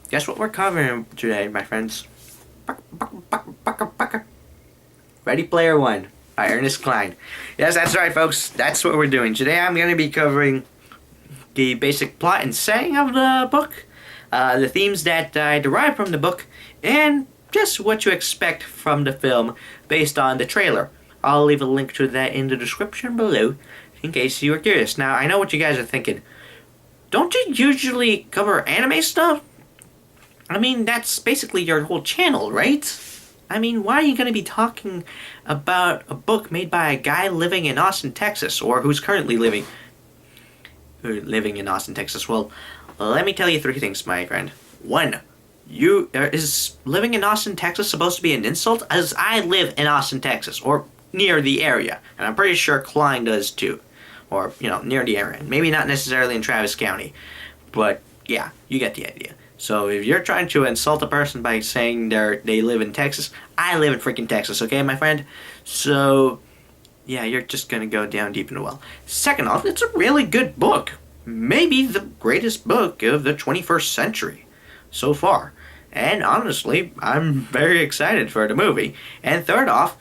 guess what we're covering today, my friends? Ready Player One by Ernest Cline. Yes, that's right, folks. That's what we're doing. Today I'm going to be covering the basic plot and setting of the book, the themes that I derived from the book, and just what you expect from the film based on the trailer. I'll leave a link to that in the description below in case you are curious. Now, I know what you guys are thinking. Don't you usually cover anime stuff? I mean, that's basically your whole channel, right? I mean, why are you going to be talking about a book made by a guy living in Austin, Texas, or who's currently living in Austin, Texas? Well, let me tell you three things, my friend. One, is living in Austin, Texas supposed to be an insult? As I live in Austin, Texas, or near the area, and I'm pretty sure Klein does too, or near the area. Maybe not necessarily in Travis County, but yeah, you get the idea. So if you're trying to insult a person by saying they live in Texas, I live in freaking Texas, okay, my friend? So yeah, you're just gonna go down deep in the well. Second off, it's a really good book, maybe the greatest book of the 21st century so far. And honestly, I'm very excited for the movie. And third off,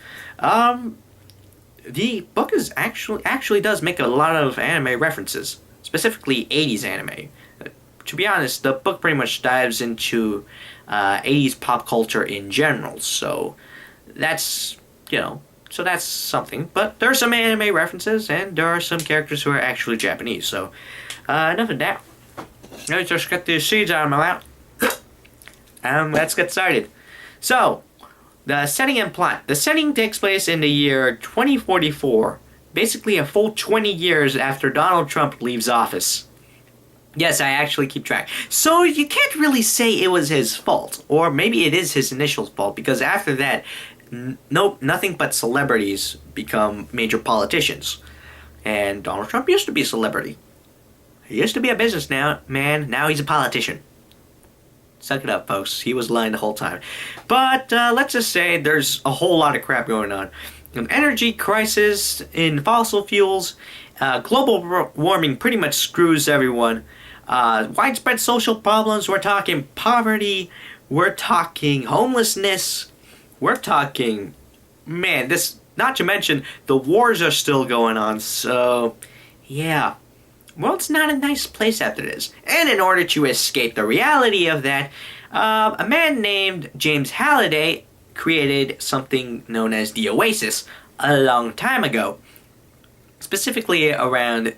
the book is actually does make a lot of anime references, specifically 80s anime. To be honest, the book pretty much dives into 80s pop culture in general. So that's that's something. But there are some anime references, and there are some characters who are actually Japanese. So enough of that. Let's just get these seeds out of my mouth. Let's get started. So, the setting and plot. The setting takes place in the year 2044, basically a full 20 years after Donald Trump leaves office. Yes, I actually keep track. So you can't really say it was his fault, or maybe it is his initial fault, because after that, nothing but celebrities become major politicians. And Donald Trump used to be a celebrity. He used to be a businessman, now he's a politician. Suck it up, folks. He was lying the whole time. But let's just say there's a whole lot of crap going on. An energy crisis in fossil fuels. Global warming pretty much screws everyone. Widespread social problems. We're talking poverty. We're talking homelessness. We're talking... Man, not to mention, the wars are still going on. So, yeah. Well, it's not a nice place after this. And in order to escape the reality of that, a man named James Halliday created something known as the Oasis a long time ago. Specifically around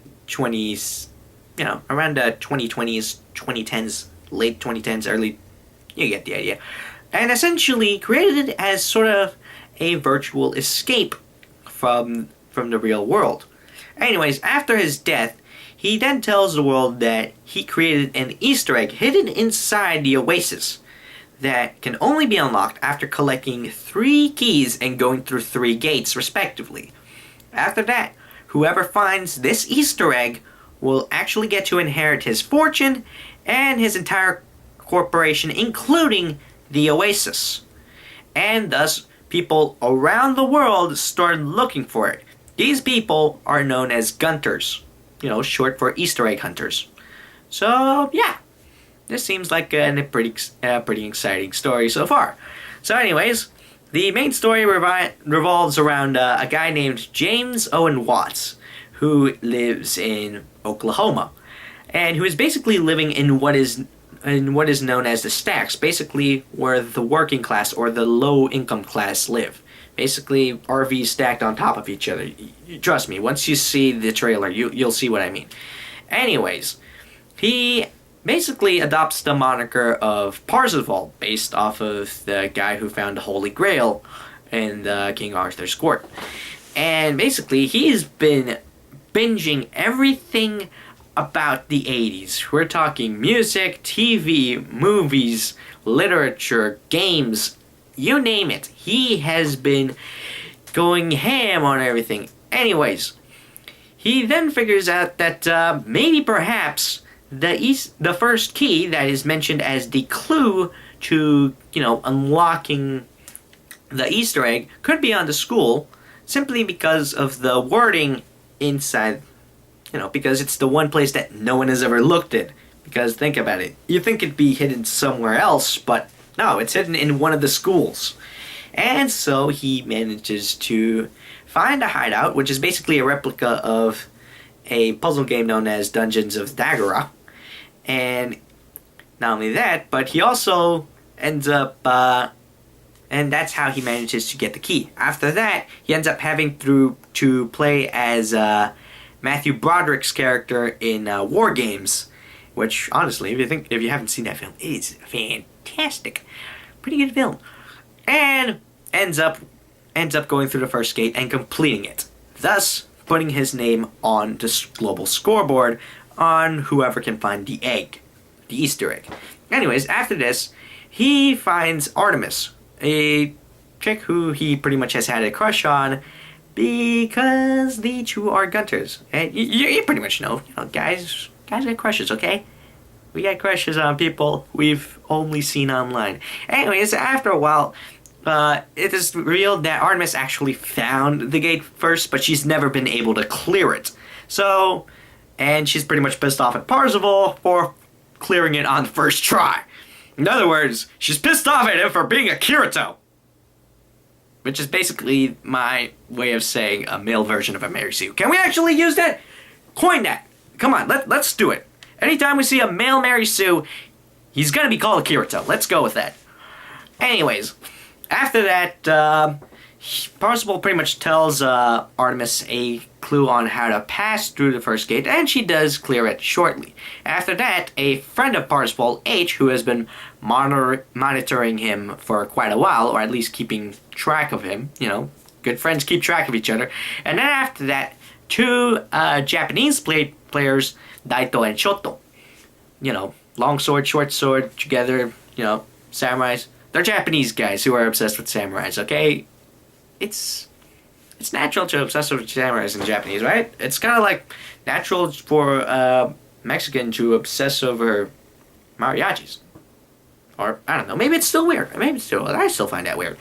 around the 2020s, 2010s, late 2010s, early, you get the idea. And essentially created it as sort of a virtual escape from the real world. Anyways, after his death, he then tells the world that he created an Easter egg hidden inside the Oasis that can only be unlocked after collecting 3 keys and going through 3 gates, respectively. After that, whoever finds this Easter egg will actually get to inherit his fortune and his entire corporation, including the Oasis. And thus, people around the world started looking for it. These people are known as Gunters. Short for Easter egg hunters. So, yeah. This seems like a pretty exciting story so far. So anyways, the main story revolves around a guy named James Owen Watts, who lives in Oklahoma, and who is basically living in what is known as the stacks, basically where the working class or the low-income class live. Basically, RVs stacked on top of each other. Trust me, once you see the trailer, you'll see what I mean. Anyways, he basically adopts the moniker of Parzival, based off of the guy who found the Holy Grail in King Arthur's court. And basically, he's been binging everything about the 80s. We're talking music, TV, movies, literature, games, you name it. He has been going ham on everything. Anyways, he then figures out that maybe perhaps the first key that is mentioned as the clue to, unlocking the Easter egg could be on the school, simply because of the wording inside, because it's the one place that no one has ever looked at. Because think about it. You think it'd be hidden somewhere else, but no, it's hidden in one of the schools. And so he manages to find a hideout, which is basically a replica of a puzzle game known as Dungeons of Dagora. And not only that, but he also ends up, and that's how he manages to get the key. After that, he ends up having to play as Matthew Broderick's character in War Games, which honestly, if you haven't seen that film, is fantastic, pretty good film, and ends up going through the first gate and completing it, thus putting his name on the global scoreboard on whoever can find the egg, the Easter egg. Anyways, after this, he finds Artemis, a chick who he pretty much has had a crush on because the two are Gunters. And you pretty much know, guys get crushes, okay? We got crushes on people we've only seen online. Anyways, after a while, it is revealed that Artemis actually found the gate first, but she's never been able to clear it. So, and she's pretty much pissed off at Parzival for clearing it on the first try. In other words, she's pissed off at him for being a Kirito. Which is basically my way of saying a male version of a Mary Sue. Can we actually use that? Coin that. Come on, let's do it. Anytime we see a male Mary Sue, he's gonna be called a Kirito. Let's go with that. Anyways, after that, Parzival pretty much tells Artemis a clue on how to pass through the first gate, and she does clear it shortly. After that, a friend of Parzival, H, who has been monitoring him for quite a while, or at least keeping track of him, good friends keep track of each other, and then after that, two Japanese players, Daito and Shoto. Long sword, short sword, together, samurais. They're Japanese guys who are obsessed with samurais, okay? It's natural to obsess with samurais in Japanese, right? It's kind of like natural for Mexican to obsess over mariachis. Or, I don't know, maybe it's still weird. I still find that weird.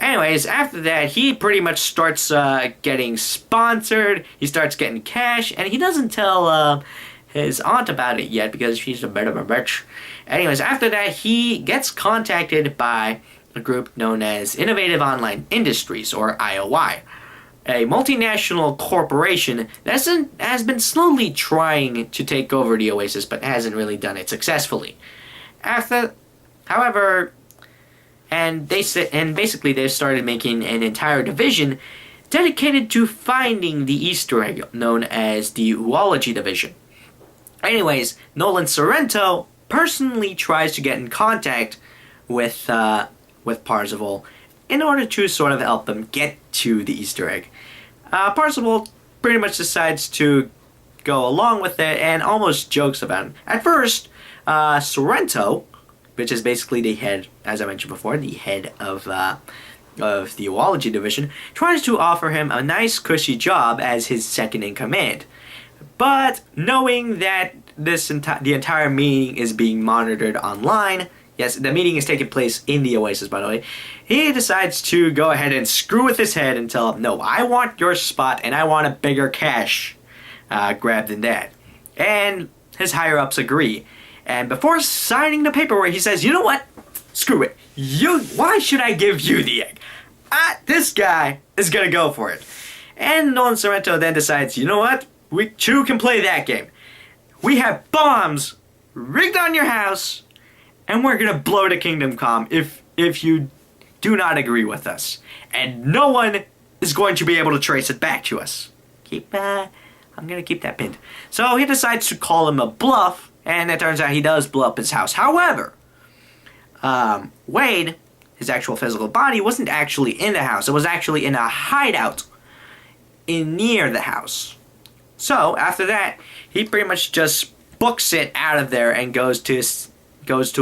Anyways, after that, he pretty much starts getting sponsored, he starts getting cash, and he doesn't tell his aunt about it yet because she's a bit of a bitch. Anyways, after that, he gets contacted by a group known as Innovative Online Industries, or IOI, a multinational corporation that has been slowly trying to take over the Oasis, but hasn't really done it successfully. However, basically they've started making an entire division dedicated to finding the Easter egg, known as the Uology Division. Anyways, Nolan Sorrento personally tries to get in contact with Parzival in order to sort of help them get to the Easter egg. Parzival pretty much decides to go along with it and almost jokes about him. At first, Sorrento, which is basically the head, as I mentioned before, the head of the Uology Division, tries to offer him a nice cushy job as his second in command. But knowing that the entire meeting is being monitored online, yes, the meeting is taking place in the Oasis, by the way, he decides to go ahead and screw with his head and tell him, no, I want your spot and I want a bigger cash grab than that. And his higher-ups agree. And before signing the paperwork, he says, you know what? Screw it. Why should I give you the egg? This guy is going to go for it. And Nolan Sorrento then decides, you know what? We too can play that game. We have bombs rigged on your house, and we're gonna blow the Kingdom Come if you do not agree with us. And no one is going to be able to trace it back to us. I'm gonna keep that pinned. So he decides to call him a bluff, and it turns out he does blow up his house. However, Wade, his actual physical body, wasn't actually in the house. It was actually in a hideout near the house. So, after that, he pretty much just books it out of there and goes to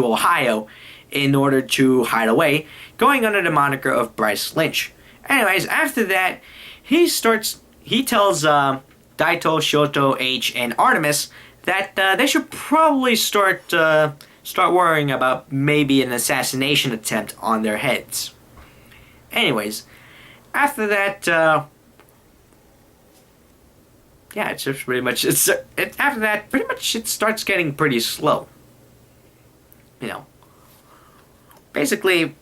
Ohio in order to hide away, going under the moniker of Bryce Lynch. Anyways, after that, he tells Daito, Shoto, H, and Artemis that they should probably start worrying about maybe an assassination attempt on their heads. Anyways, after that, yeah, it's just pretty much after that. Pretty much, it starts getting pretty slow. You know, basically,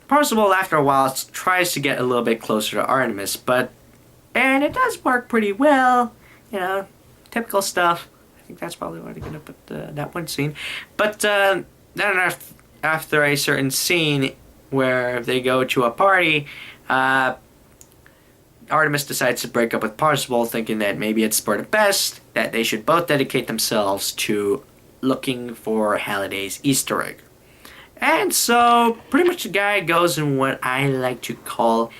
Parzival after a while tries to get a little bit closer to Artemis, and it does work pretty well. You know, typical stuff. I think that's probably where they're gonna put that one scene. But then after a certain scene where they go to a party, Artemis decides to break up with Parzival, thinking that maybe it's for the best, that they should both dedicate themselves to looking for Halliday's Easter egg. And so, pretty much the guy goes in what I like to call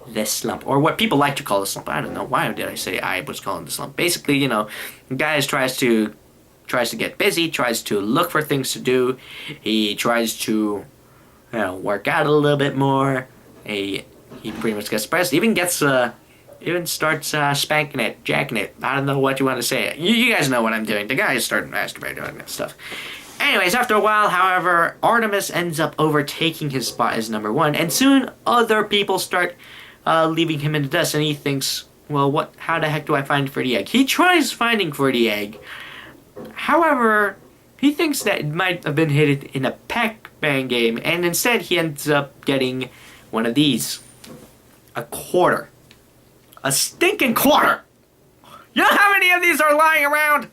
the slump, or what people like to call the slump. I don't know, why did I say I was calling the slump? Basically, you know, the guy tries to get busy, tries to look for things to do. He tries to, you know, work out a little bit more. He pretty much gets depressed. Even starts spanking it, jacking it. I don't know what you want to say. You guys know what I'm doing. The guy is starting masturbating and that stuff. Anyways, after a while, however, Artemis ends up overtaking his spot as number one, and soon other people start leaving him in the dust, and he thinks, well, how the heck do I find for the egg? He tries finding for the egg. However, he thinks that it might have been hidden in a Pac-Man game, and instead he ends up getting one of these. A quarter. A stinking quarter! You know how many of these are lying around?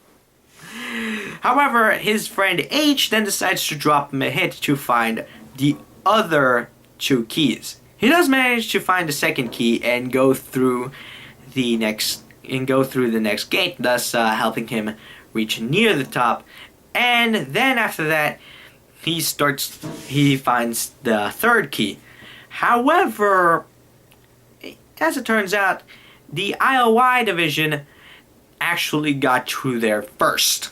However, his friend H then decides to drop him a hint to find the other two keys. He does manage to find the second key and go through the next gate, thus helping him reach near the top. And then after that, he finds the third key. However, as it turns out, the IOI division actually got through there first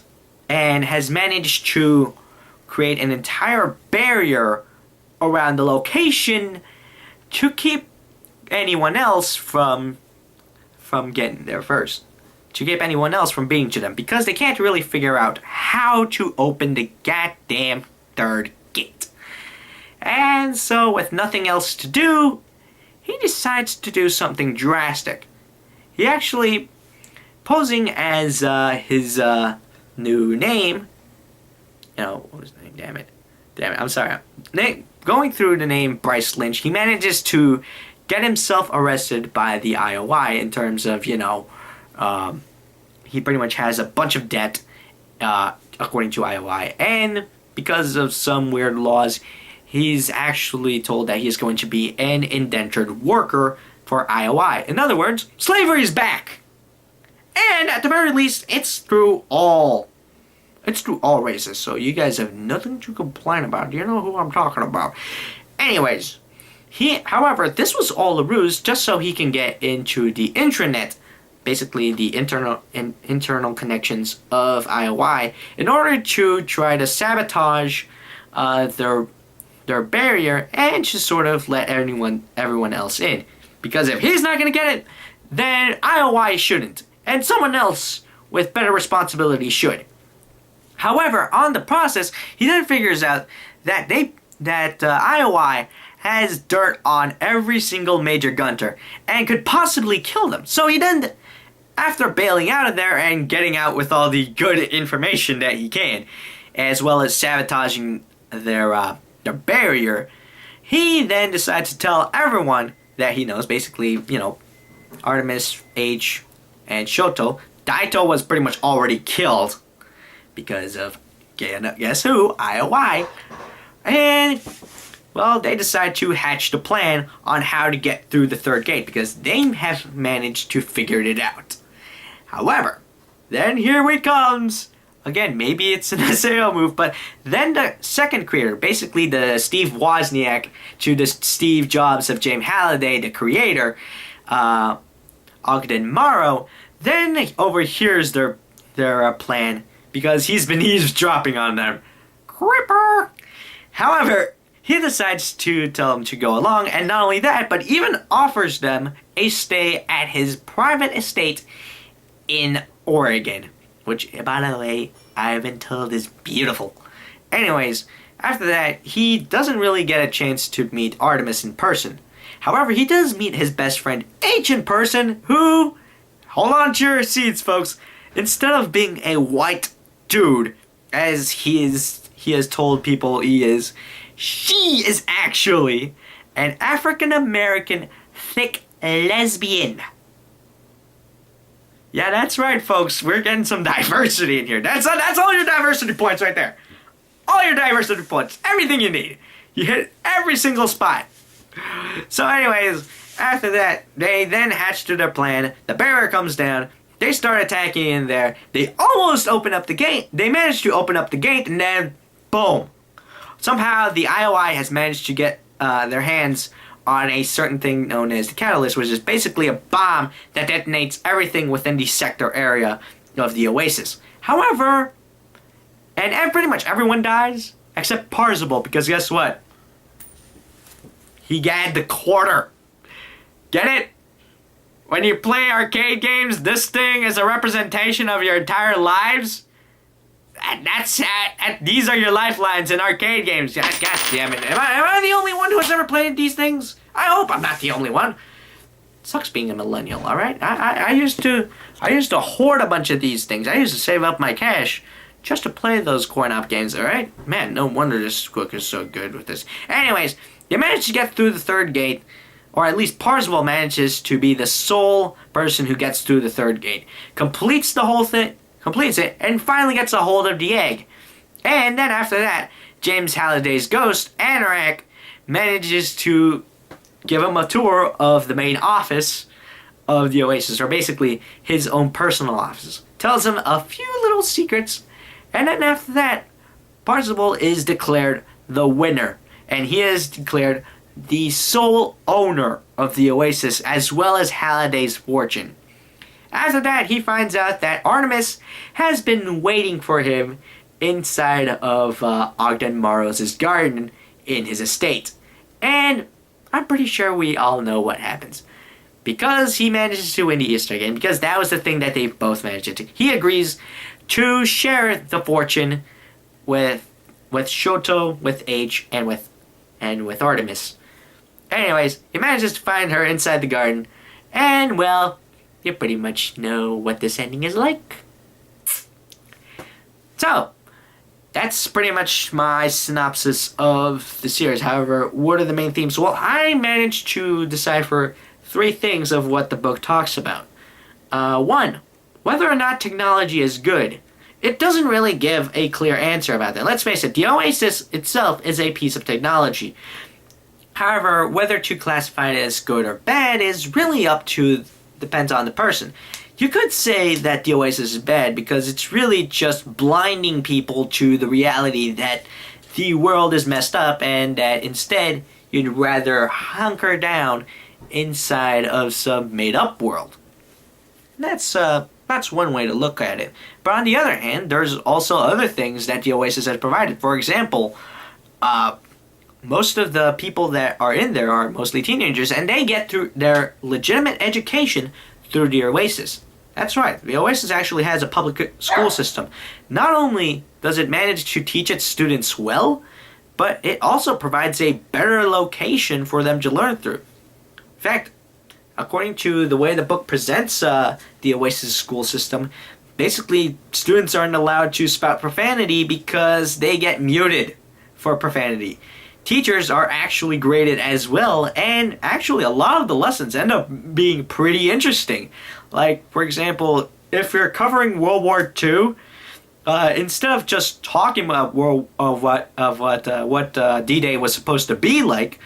and has managed to create an entire barrier around the location to keep anyone else from getting there first. To keep anyone else from being to them, because they can't really figure out how to open the goddamn third gate. And so, with nothing else to do, he decides to do something drastic. He actually, posing as his new name, what was his name? Damn it, I'm sorry. Going through the name Bryce Lynch, he manages to get himself arrested by the IOI in terms of, he pretty much has a bunch of debt, according to IOI, and because of some weird laws, he's actually told that he's going to be an indentured worker for IOI. In other words, slavery is back! And at the very least, it's through all races, so you guys have nothing to complain about. You know who I'm talking about. Anyways, however, this was all a ruse just so he can get into the intranet, basically the internal connections of IOI, in order to try to sabotage their barrier and to sort of let everyone else in. Because if he's not going to get it, then IOI shouldn't, and someone else with better responsibility should. However, on the process, he then figures out that IOI has dirt on every single Major Gunter and could possibly kill them. So he then, after bailing out of there and getting out with all the good information that he can, as well as sabotaging their barrier, he then decides to tell everyone that he knows, basically, Artemis, H, and Shoto. Daito was pretty much already killed because of, guess who? IOI. And, well, they decide to hatch the plan on how to get through the third gate because they have managed to figure it out. However, then here we comes. Again, maybe it's an SAO move, but then the second creator, basically the Steve Wozniak to the Steve Jobs of James Halliday, the creator, Ogden Morrow, then overhears their plan because he's been eavesdropping on them. Creeper! However, he decides to tell them to go along, and not only that, but even offers them a stay at his private estate in Oregon. Which, by the way, I've been told is beautiful. Anyways, after that, he doesn't really get a chance to meet Artemis in person. However, he does meet his best friend H in person, who hold on to your seats, folks. Instead of being a white dude, as he has told people he is, she is actually an African American thick lesbian. Yeah, that's right, folks. We're getting some diversity in here. That's all your diversity points right there. All your diversity points. Everything you need. You hit every single spot. So anyways, after that, they then hatched their plan. The barrier comes down. They start attacking in there. They almost open up the gate. They managed to open up the gate, and then, boom. Somehow, the IOI has managed to get their hands on a certain thing known as the catalyst, which is basically a bomb that detonates everything within the sector area of the Oasis. However, and pretty much everyone dies, except Parzival, because guess what? He got the quarter. Get it? When you play arcade games, this thing is a representation of your entire lives. These are your lifelines in arcade games. God damn it. Am I the only one who has ever played these things? I hope I'm not the only one. It sucks being a millennial, alright? I used to hoard a bunch of these things. I used to save up my cash just to play those coin-op games, alright? Man, no wonder this Squook is so good with this. Anyways, you managed to get through the third gate, or at least Parzival manages to be the sole person who gets through the third gate. Completes the whole thing, completes it, and finally gets a hold of the egg. And then after that, James Halliday's ghost, Anorak, manages to give him a tour of the main office of the Oasis, or basically his own personal office. Tells him a few little secrets, and then after that, Parzival is declared the winner. And he is declared the sole owner of the Oasis, as well as Halliday's fortune. After that, he finds out that Artemis has been waiting for him inside of Ogden Morrow's garden in his estate. And I'm pretty sure we all know what happens. Because he manages to win the Easter egg, and because that was the thing that they both managed to do, he agrees to share the fortune with Shoto, with H, and with Artemis. Anyways, he manages to find her inside the garden, and well, you pretty much know what this ending is like. So, that's pretty much my synopsis of the series. However, what are the main themes? Well, I managed to decipher 3 things of what the book talks about. 1, whether or not technology is good. It doesn't really give a clear answer about that. Let's face it, the Oasis itself is a piece of technology. However, whether to classify it as good or bad is really depends on the person. You could say that the Oasis is bad because it's really just blinding people to the reality that the world is messed up and that instead you'd rather hunker down inside of some made-up world. That's one way to look at it. But on the other hand, there's also other things that the Oasis has provided. For example, most of the people that are in there are mostly teenagers, and they get through their legitimate education through the Oasis. That's right, the Oasis actually has a public school system. Not only does it manage to teach its students well, but it also provides a better location for them to learn through. In fact, according to the way the book presents the Oasis school system, basically students aren't allowed to spout profanity because they get muted for profanity. Teachers are actually graded as well, and actually a lot of the lessons end up being pretty interesting. Like, for example, if you're covering World War II, instead of just talking about what D-Day was supposed to be like,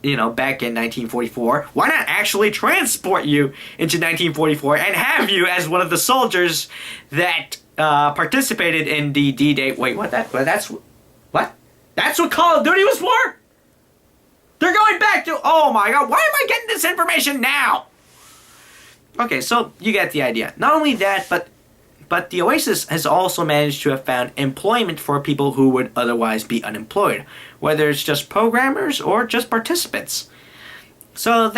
back in 1944, why not actually transport you into 1944 and have you as one of the soldiers that participated in the D-Day? Wait, what? That's what Call of Duty was for? They're going back to... Oh my god, why am I getting this information now? Okay, so you get the idea. Not only that, but the Oasis has also managed to have found employment for people who would otherwise be unemployed, whether it's just programmers or just participants. So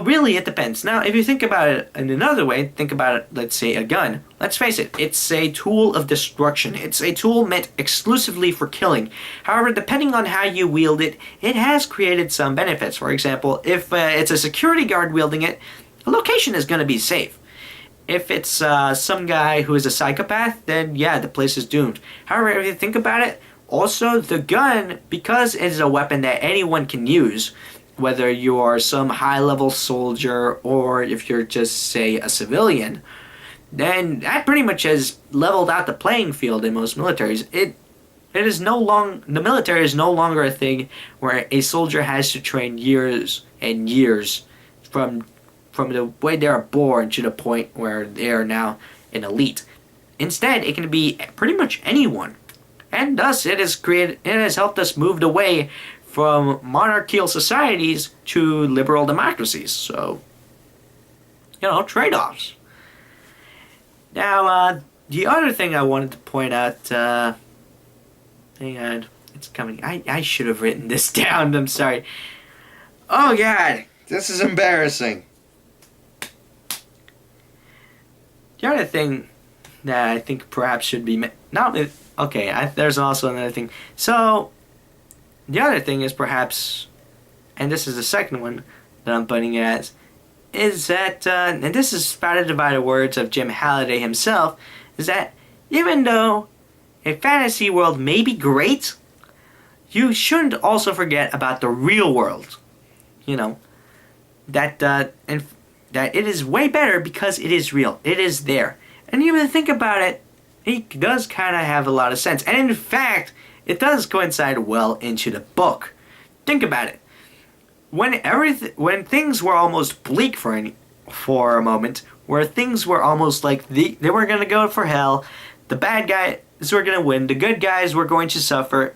really it depends. Now, if you think about it in another way, think about it, let's say a gun. Let's face it, it's a tool of destruction. It's a tool meant exclusively for killing. However, depending on how you wield it, it has created some benefits. For example, if it's a security guard wielding it, the location is going to be safe. If it's some guy who is a psychopath, then yeah, the place is doomed. However, if you think about it, also the gun, because it is a weapon that anyone can use, whether you are some high-level soldier or if you're just, say, a civilian, then that pretty much has leveled out the playing field in most militaries. The military is no longer a thing where a soldier has to train years and years from the way they are born to the point where they are now an elite. Instead, it can be pretty much anyone. And thus it has helped us move away from monarchical societies to liberal democracies. So, trade-offs. Now, the other thing I wanted to point out, hang on, it's coming. I should have written this down, I'm sorry. Oh God, this is embarrassing. The other thing that I think perhaps should be there's also another thing. So, the other thing is perhaps, and this is the second one that I'm putting it as, is that, and this is spouted by the words of Jim Halliday himself, is that even though a fantasy world may be great, you shouldn't also forget about the real world. And that it is way better because it is real. It is there. And even think about it, it does kind of have a lot of sense. And in fact, it does coincide well into the book. Think about it. When things were almost bleak for a moment, where things were almost like they were going to go for hell, the bad guys were going to win, the good guys were going to suffer,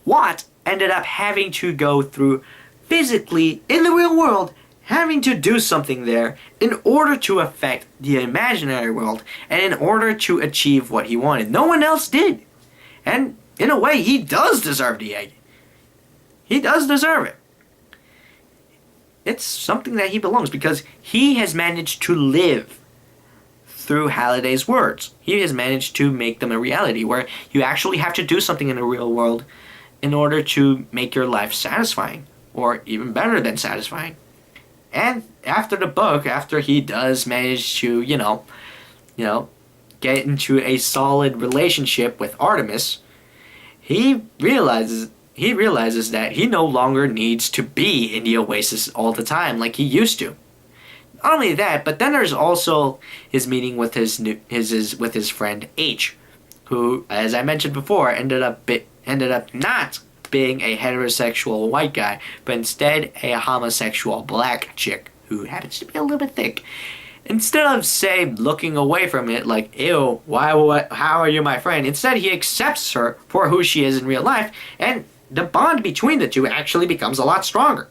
Watt ended up having to go through physically, in the real world, having to do something there in order to affect the imaginary world and in order to achieve what he wanted. No one else did. And in a way, he does deserve the egg. He does deserve it. It's something that he belongs because he has managed to live through Halliday's words. He has managed to make them a reality where you actually have to do something in the real world in order to make your life satisfying or even better than satisfying. And after the book, after he does manage to, get into a solid relationship with Artemis, he realizes that he no longer needs to be in the Oasis all the time like he used to. Not only that, but then there's also his meeting with his friend H, who, as I mentioned before, ended up not being a heterosexual white guy, but instead a homosexual black chick who happens to be a little bit thick. Instead of, say, looking away from it like, ew, how are you my friend? Instead, he accepts her for who she is in real life, and the bond between the two actually becomes a lot stronger.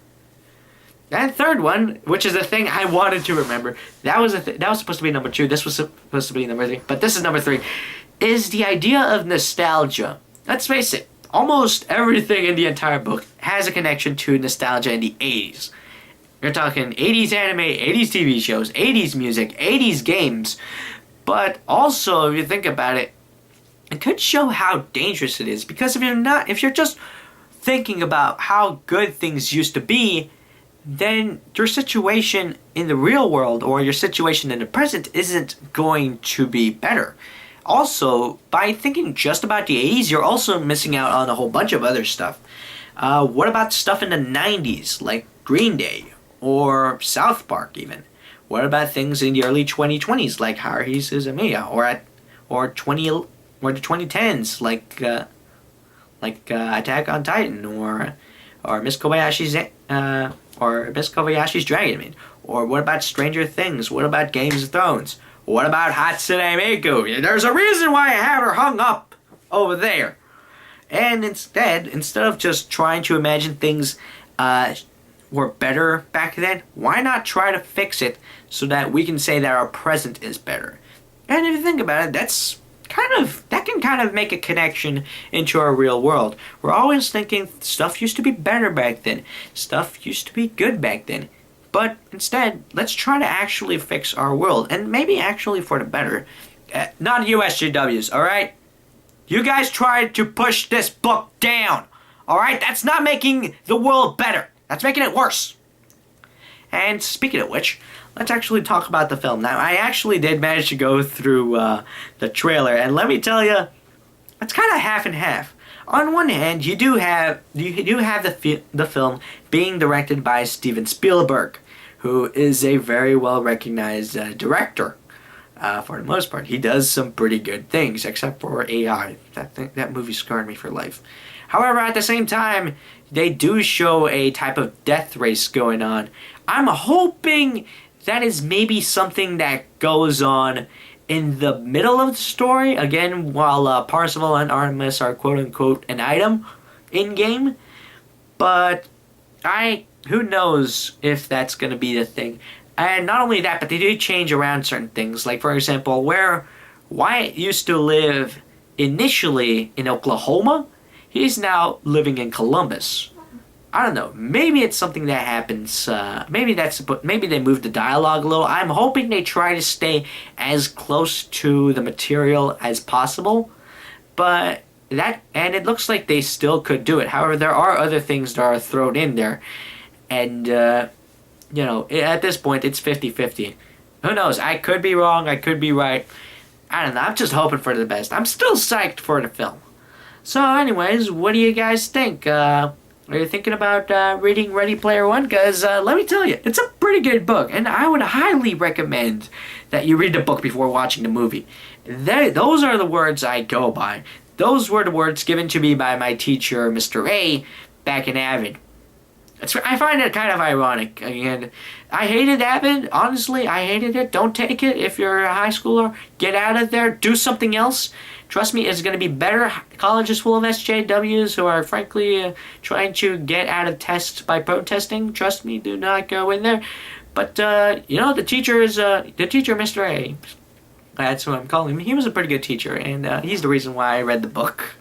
And third one, which is the thing I wanted to remember, that was supposed to be number 2, this was supposed to be number 3, but this is number 3, is the idea of nostalgia. Let's face it, almost everything in the entire book has a connection to nostalgia in the 80s. You're talking 80s anime, 80s TV shows, 80s music, 80s games. But also, if you think about it, it could show how dangerous it is. Because if you're just thinking about how good things used to be, then your situation in the real world or your situation in the present isn't going to be better. Also, by thinking just about the 80s, you're also missing out on a whole bunch of other stuff. What about stuff in the 90s, like Green Day, or South Park even? What about things in the early 2020s, like Haruhi Suzumiya, or the 2010s, like Attack on Titan, or Miss Kobayashi's Dragon Maid, or what about Stranger Things? What about Games of Thrones? What about Hatsune Miku? There's a reason why I have her hung up over there. And instead of just trying to imagine things were better back then, why not try to fix it so that we can say that our present is better? And if you think about it, that can kind of make a connection into our real world. We're always thinking stuff used to be better back then. Stuff used to be good back then. But instead, let's try to actually fix our world, and maybe actually for the better. Not USJWs, alright? You guys tried to push this book down, alright? That's not making the world better. That's making it worse. And speaking of which, let's actually talk about the film. Now, I actually did manage to go through the trailer, and let me tell you, it's kind of half and half. On one hand, you do have the film being directed by Steven Spielberg, who is a very well recognized director. For the most part, he does some pretty good things, except for AI. That movie scarred me for life. However, at the same time, they do show a type of death race going on. I'm hoping that is maybe something that goes on in the middle of the story, again, while Parzival and Artemis are quote-unquote an item in-game. But who knows if that's going to be the thing. And not only that, but they do change around certain things. Like, for example, where Wyatt used to live initially in Oklahoma, he's now living in Columbus. I don't know. Maybe it's something that happens. Maybe they moved the dialogue a little. I'm hoping they try to stay as close to the material as possible. And it looks like they still could do it. However, there are other things that are thrown in there. And, at this point, it's 50-50. Who knows? I could be wrong. I could be right. I don't know. I'm just hoping for the best. I'm still psyched for the film. So, anyways, what do you guys think? Are you thinking about reading Ready Player One? Because let me tell you, it's a pretty good book. And I would highly recommend that you read the book before watching the movie. Those are the words I go by. Those were the words given to me by my teacher, Mr. A, back in Avid. I find it kind of ironic. Again, I hated Avid. Honestly, I hated it. Don't take it if you're a high schooler. Get out of there. Do something else. Trust me, it's going to be better. College is full of SJWs who are frankly trying to get out of tests by protesting. Trust me, do not go in there. But, the teacher, Mr. A. That's who I'm calling him. He was a pretty good teacher, and he's the reason why I read the book,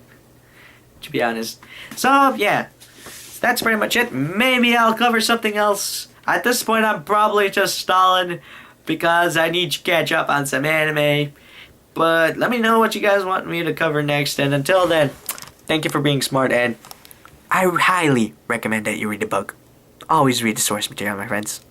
to be honest. So, yeah. That's pretty much it. Maybe I'll cover something else. At this point, I'm probably just stalling because I need to catch up on some anime. But let me know what you guys want me to cover next. And until then, thank you for being smart, and I highly recommend that you read the book. Always read the source material, my friends.